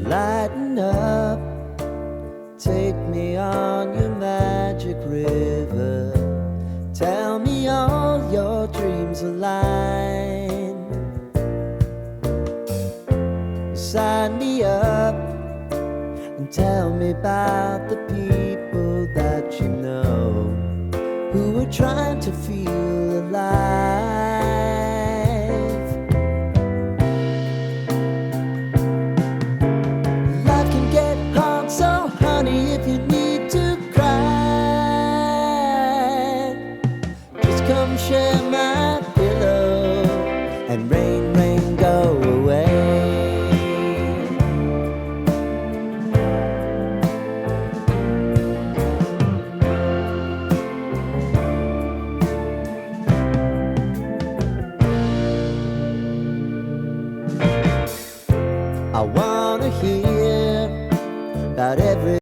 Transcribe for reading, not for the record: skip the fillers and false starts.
Lighten up, take me on your magic river. Tell me all your dreams align. Sign me up and tell me about the people that you know who are trying to feel alive. Life can get hard, so honey, if you need to cry, just come share my pillow and rain, rain, go away. I wanna hear about every